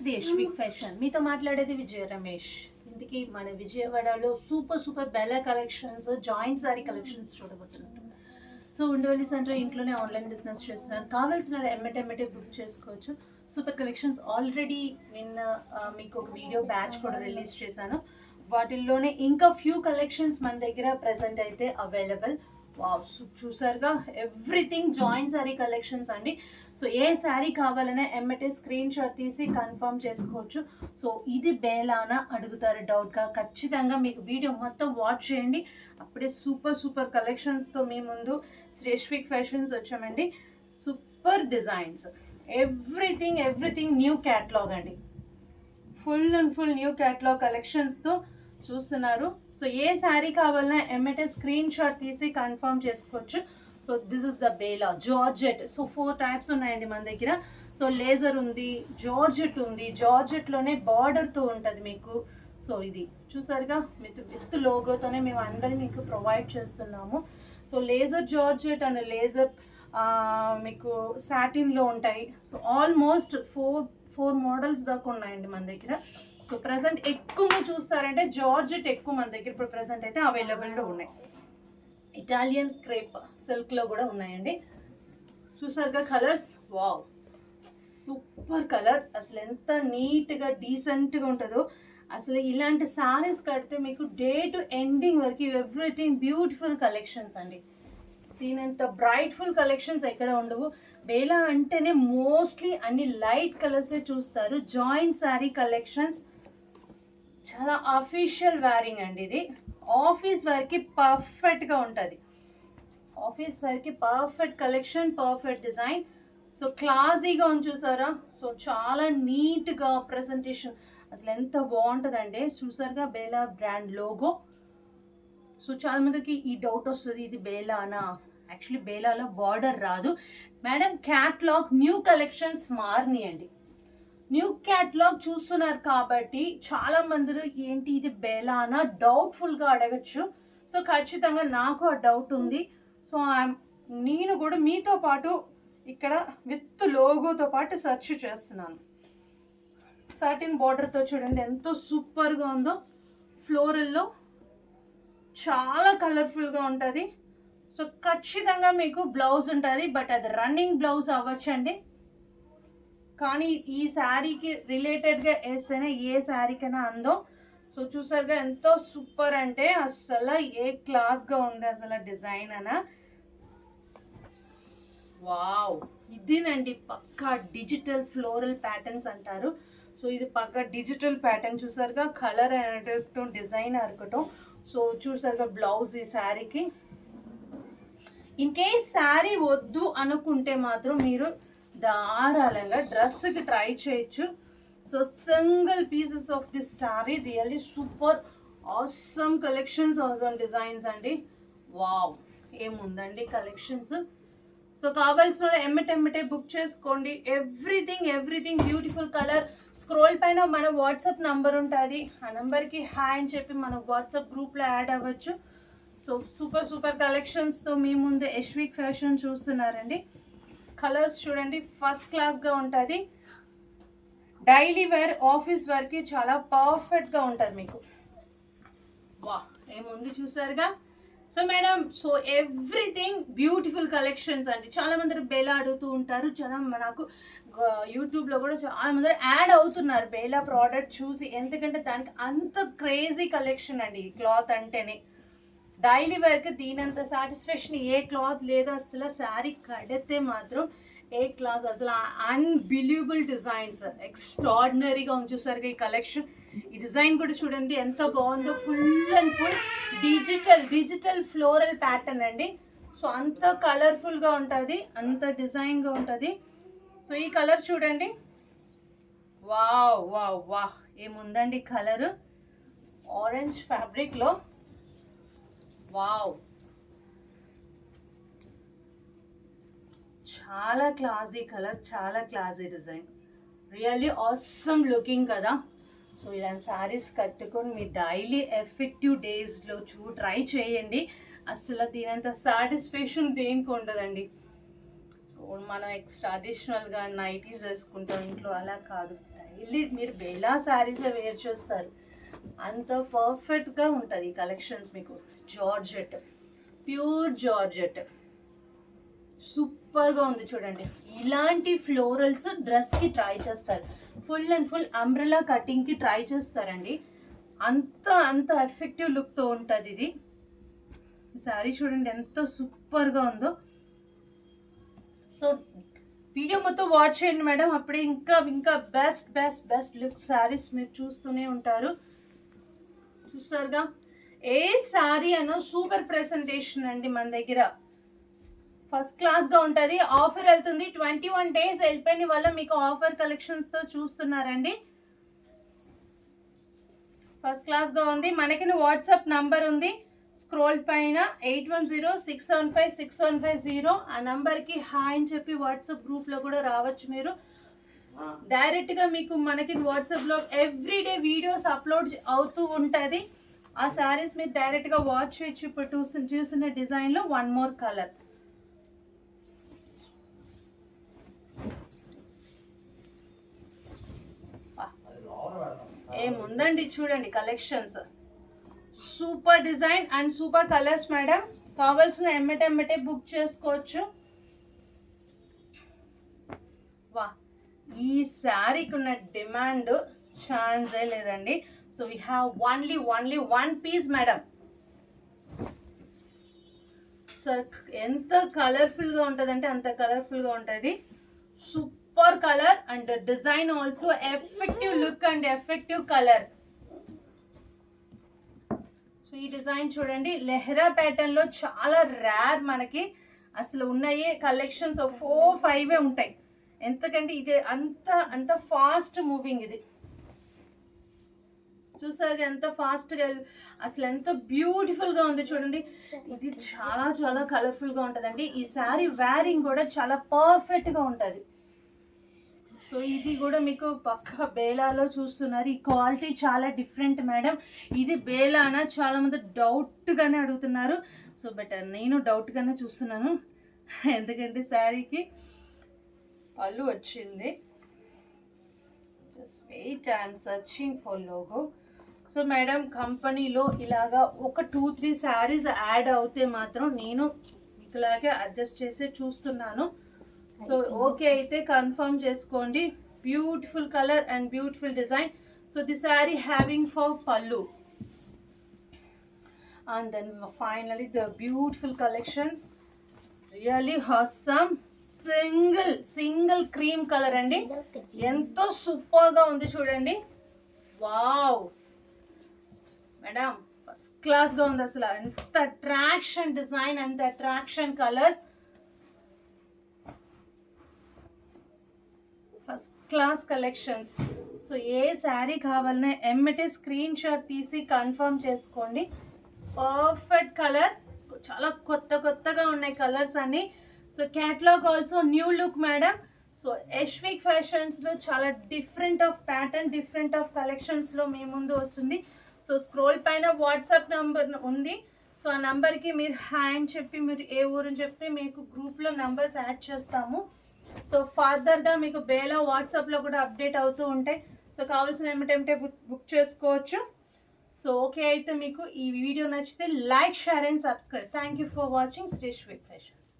Shri యశ్విక్ fashion. మీతో మాట్లాడేది విజయ రమేష్. ఇందుకే మన విజయవాడలో super Bela collections, joint sorry collections చూడబోతున్నారు. సో ఉండవల్లి సెంటర్ ఇంట్లోనే ఆన్లైన్ బిజినెస్ చేస్తున్నారు. కావాల్సిన ఎమ్మటే బుక్ చేసుకోవచ్చు. సూపర్ కలెక్షన్స్ ఆల్రెడీ నిన్న మీకు ఒక వీడియో బ్యాచ్ కూడా రిలీజ్ చేశాను. వాటిల్లోనే ఇంకా ఫ్యూ కలెక్షన్స్ మన దగ్గర ప్రెసెంట్ అయితే అవైలబుల్. వావ్, చూసారుగా ఎవ్రీథింగ్ జాయింట్ శారీ కలెక్షన్స్ అండి. సో ఏ శారీ కావాలనే ఎమ్మటే స్క్రీన్ షాట్ తీసి కన్ఫర్మ్ చేసుకోవచ్చు. సో ఇది బేలానా అడుగుతారు డౌట్గా, ఖచ్చితంగా మీకు వీడియో మొత్తం వాచ్ చేయండి. అప్పుడే సూపర్ కలెక్షన్స్తో మీ ముందు శ్రీ యశ్విక్ ఫ్యాషన్స్ వచ్చామండి. Super designs, everything new catalogue అండి. ఫుల్ న్యూ క్యాటలాగ్ కలెక్షన్స్తో చూస్తున్నారు. సో ఏ శారీ కావాలన్నా ఎమ్మటే స్క్రీన్ షాట్ తీసి కన్ఫర్మ్ చేసుకోవచ్చు. So this is the Bela georgette. So 4 types ఉన్నాయండి మన దగ్గర. సో లేజర్ ఉంది, జార్జెట్ ఉంది. జార్జెట్లోనే బార్డర్తో ఉంటుంది మీకు. సో ఇది చూసారుగా విత్ లోగోతోనే మేము అందరం మీకు ప్రొవైడ్ చేస్తున్నాము. So laser georgette and laser మీకు సాటిన్లో ఉంటాయి. సో ఆల్మోస్ట్ ఫోర్ మోడల్స్ దాకా ఉన్నాయండి మన దగ్గర. సో ప్రజెంట్ ఎక్కువ చూస్తారంటే జార్జెట్ ఎక్కువ మన దగ్గర ఇప్పుడు ప్రజెంట్ అయితే అవైలబుల్లో ఉన్నాయి. ఇటాలియన్ క్రేప్ సిల్క్లో కూడా ఉన్నాయండి. చూసారుగా కలర్స్, వావ్ సూపర్ కలర్. అసలు ఎంత నీట్గా డీసెంట్గా ఉంటుందో. అసలు ఇలాంటి శారీస్ కడితే మీకు డే టు ఎండింగ్ వరకు ఎవ్రీథింగ్ బ్యూటిఫుల్ కలెక్షన్స్ అండి. దీనంత బ్రైట్ఫుల్ కలెక్షన్స్ ఎక్కడ ఉండవు. బేలా అంటేనే మోస్ట్లీ అన్ని లైట్ కలర్సే చూస్తారు. జాయింట్ శారీ కలెక్షన్స్ చాలా అఫీషియల్ వేరింగ్ అండి. ఇది ఆఫీస్ వేర్కి పర్ఫెక్ట్గా ఉంటుంది. ఆఫీస్ వేర్కి perfect collection, perfect design. So క్లాసీగా ఉంది చూసారా. సో చాలా నీట్గా ప్రజెంటేషన్ అసలు ఎంత బాగుంటుందండి. చూసారుగా బేలా బ్రాండ్ లోగో. సో చాలా మందికి ఈ డౌట్ వస్తుంది, ఇది బేలానా? యాక్చువల్లీ బేలాలో బార్డర్ రాదు మేడం. క్యాట్లాగ్ న్యూ కలెక్షన్స్ మారినాయండి. న్యూ క్యాట్లాగ్ చూస్తున్నారు కాబట్టి చాలా మంది ఏంటి ఇది బేలానా డౌట్ఫుల్గా అడగచ్చు. సో ఖచ్చితంగా నాకు ఆ డౌట్ ఉంది. సో నేను కూడా మీతో పాటు ఇక్కడ విత్ లోగోతో పాటు సెర్చ్ చేస్తున్నాను. సర్టిన్ బార్డర్తో చూడండి ఎంతో సూపర్గా ఉందో. ఫ్లోరల్లో చాలా కలర్ఫుల్గా ఉంటుంది. సో ఖచ్చితంగా మీకు బ్లౌజ్ ఉంటుంది, బట్ అది రన్నింగ్ బ్లౌజ్ అవ్వచ్చండి. కానీ ఈ శారీకి రిలేటెడ్గా వేస్తేనే ఏ శారీకైనా అందో. సో చూసారుగా ఎంతో సూపర్ అంటే అసలు ఏ క్లాస్గా ఉంది అసలు డిజైన్ అనా. వావ్, ఇదేనండి పక్కా డిజిటల్ ఫ్లోరల్ ప్యాటర్న్స్ అంటారు. సో ఇది పక్కా డిజిటల్ ప్యాటర్న్. చూసారుగా కలర్ అనటం, డిజైన్ అరకటం. సో చూసారుగా బ్లౌజ్ ఈ శారీకి. ఇన్ కేస్ శారీ వద్దు అనుకుంటే మాత్రం మీరు ధారాళంగా డ్రెస్కి ట్రై చేయొచ్చు. So single pieces of this sari really super awesome collections, awesome designs అండి. వావ్, ఏముందండి కలెక్షన్స్. సో కావాల్సిన ఎమ్మటే బుక్ చేసుకోండి. Everything beautiful colour. స్క్రోల్ పైన మన వాట్సాప్ నంబర్ ఉంటుంది. ఆ నెంబర్కి హాయ్ అని చెప్పి మన వాట్సాప్ గ్రూప్లో యాడ్ అవ్వచ్చు. సో సూపర్ కలెక్షన్స్తో మీ ముందు యశ్విక్ ఫ్యాషన్ చూస్తున్నారండి. కలర్స్ చూడండి ఫస్ట్ క్లాస్గా ఉంటుంది. డైలీ వేర్, ఆఫీస్ వేర్కి చాలా పర్ఫెక్ట్గా ఉంటుంది మీకు. వా, ఏముంది చూసారుగా. So madam, so everything beautiful collections అండి. చాలా మంది బేలా అడుగుతూ ఉంటారు. చాలా నాకు యూట్యూబ్లో కూడా చాలా మంది యాడ్ అవుతున్నారు బేలా ప్రోడక్ట్ చూసి. ఎందుకంటే దానికి అంత క్రేజీ కలెక్షన్ అండి ఈ క్లాత్ అంటేనే. డైలీ వేర్కి దీనంత సాటిస్ఫాక్షన్ ఏ క్లాత్ లేదు. అసలు శారీ కడితే మాత్రం ఏ క్లాత్, అసలు అన్బిలీవబుల్ డిజైన్స్, ఎక్స్ట్రాడినరీగా ఉంది చూసారుగా ఈ కలెక్షన్. ఈ డిజైన్ కూడా చూడండి ఎంత బాగుందో. ఫుల్ డిజిటల్ ఫ్లోరల్ ప్యాటర్న్ అండి. సో అంత కలర్ఫుల్గా ఉంటుంది, అంత డిజైన్గా ఉంటుంది. సో ఈ కలర్ చూడండి, వావ్ ఏముందండి కలరు. ఆరెంజ్ ఫ్యాబ్రిక్లో. వావ్, చాలా క్లాసీ కలర్, చాలా classy design. Really awesome looking కదా. సో ఇలాంటి శారీస్ కట్టుకొని మీ డైలీ ఎఫెక్టివ్ డేస్లో ట్రై చేయండి. అసలు దీనంత సాటిస్ఫాక్షన్ దేనికి ఉండదండి. సో మనం ట్రెడిషనల్గా నైటీస్ వేసుకుంటాం ఇంట్లో, అలా కాదు. డైలీ మీరు బేలా శారీసే వేర్ చేస్తారు, అంత పర్ఫెక్ట్గా ఉంటుంది ఈ కలెక్షన్స్ మీకు. జార్జెట్, ప్యూర్ జార్జెట్, సూపర్గా ఉంది చూడండి. ఇలాంటి ఫ్లోరల్స్ డ్రెస్కి ట్రై చేస్తారు, ఫుల్ అండ్ ఫుల్ అంబ్రెలా కటింగ్కి ట్రై చేస్తారండి. అంత ఎఫెక్టివ్ లుక్తో ఉంటుంది ఇది. ఈ శారీ చూడండి ఎంత సూపర్గా ఉందో. సో వీడియో మొత్తం వాచ్ చేయండి మేడం, అప్పుడే ఇంకా ఇంకా best best best look saris మీరు చూస్తూనే ఉంటారు. చూస్తారుగా, ఏ శారీ అన్న సూపర్ ప్రెజెంటేషన్ అండి మన దగ్గర, ఫస్ట్ క్లాస్గా ఉంటుంది. ఆఫర్ వెళ్తుంది 21 days వెళ్ళిపోయిన వల్ల మీకు ఆఫర్ కలెక్షన్స్తో చూస్తున్నారండి. ఫస్ట్ క్లాస్గా ఉంది. మనకి వాట్సాప్ నంబర్ ఉంది స్క్రోల్ పైన 8106756150. ఆ నంబర్కి హాయ్ అని చెప్పి వాట్సాప్ గ్రూప్లో కూడా రావచ్చు మీరు. డైరెక్ట్గా మీకు మనకి వాట్సాప్లో ఎవ్రీడే వీడియోస్ అప్లోడ్ అవుతూ ఉంటుంది. ఆ శారీస్ మీరు డైరెక్ట్గా వాచ్ చేయొచ్చు. ఇప్పుడు చూసిన డిజైన్లో వన్ మోర్ కలర్. ఏముందండి చూడండి collections, super design and super colours madam. కావాల్సిన ఎమ్మటే బుక్ చేసుకోవచ్చు. వా, ఈ శారీకి ఉన్న డిమాండ్ ఛాన్సే లేదండి. So we have only 1 piece madam. So ఎంత కలర్ఫుల్గా ఉంటుందంటే అంత కలర్ఫుల్గా ఉంటుంది. Super colour and design also effective look and effective colour. So ఈ డిజైన్ చూడండి, లెహరా ప్యాటర్న్ లో చాలా రేర్ మనకి అసలు ఉన్నాయి కలెక్షన్స్. 4-5 ఉంటాయి. ఎందుకంటే ఇది అంత ఫాస్ట్ మూవింగ్. ఇది చూసారు ఎంత ఫాస్ట్గా, అసలు ఎంత బ్యూటిఫుల్గా ఉంది చూడండి. ఇది చాలా చాలా కలర్ఫుల్గా ఉంటుందండి. ఈ శారీ వేరింగ్ కూడా చాలా పర్ఫెక్ట్గా ఉంటుంది. సో ఇది కూడా మీకు పక్క బేలాలో చూస్తున్నారు. ఈ క్వాలిటీ చాలా డిఫరెంట్ మేడం. ఇది బేలానా చాలా మంది డౌట్గానే అడుగుతున్నారు. సో బట్ నేను డౌట్గానే చూస్తున్నాను, ఎందుకంటే శారీకి పళ్ళు వచ్చింది. Just wait I'm searching for logo. So madam కంపెనీలో ఇలాగా ఒక 2-3 శారీస్ యాడ్ అవుతే మాత్రం నేను ఇలాగే అడ్జస్ట్ చేసి చూస్తున్నాను. సో ఓకే అయితే కన్ఫర్మ్ చేసుకోండి. Beautiful colour and beautiful design. So the sari having for పల్లు and then finally the beautiful collections, really awesome. Single cream colour అండి, ఎంతో సూపర్ గా ఉంది చూడండి. వావ్ మేడం, ఫస్ట్ క్లాస్ గా ఉంది అసలు. ఎంత అట్రాక్షన్ డిజైన్, ఎంత attraction colours, first class collections. So ఏ శారీ కావాలన్నా ఎమ్మటే స్క్రీన్ షాట్ తీసి కన్ఫర్మ్ చేసుకోండి. పర్ఫెక్ట్ కలర్, చాలా కొత్తగా ఉన్నాయి కలర్స్ అన్ని. So catalogue also new look madam. So Yashvik ఫ్యాషన్స్లో చాలా different of pattern, different of కలెక్షన్స్లో మీ ముందు వస్తుంది. సో స్క్రోల్ పైన వాట్సాప్ నంబర్ ఉంది. సో ఆ నంబర్కి మీరు హాయ్ అని చెప్పి మీరు ఏ ఊరు చెప్తే మీకు గ్రూప్లో నంబర్స్ యాడ్ చేస్తాము. సో ఫర్దర్గా మీకు బేలా వాట్సాప్లో కూడా అప్డేట్ అవుతూ ఉంటాయి. సో కావాల్సిన ఏమిటంటే బుక్ చేసుకోవచ్చు. సో ఓకే అయితే మీకు ఈ వీడియో నచ్చితే like, share and subscribe. Thank you for watching Shri Yashvik fashions.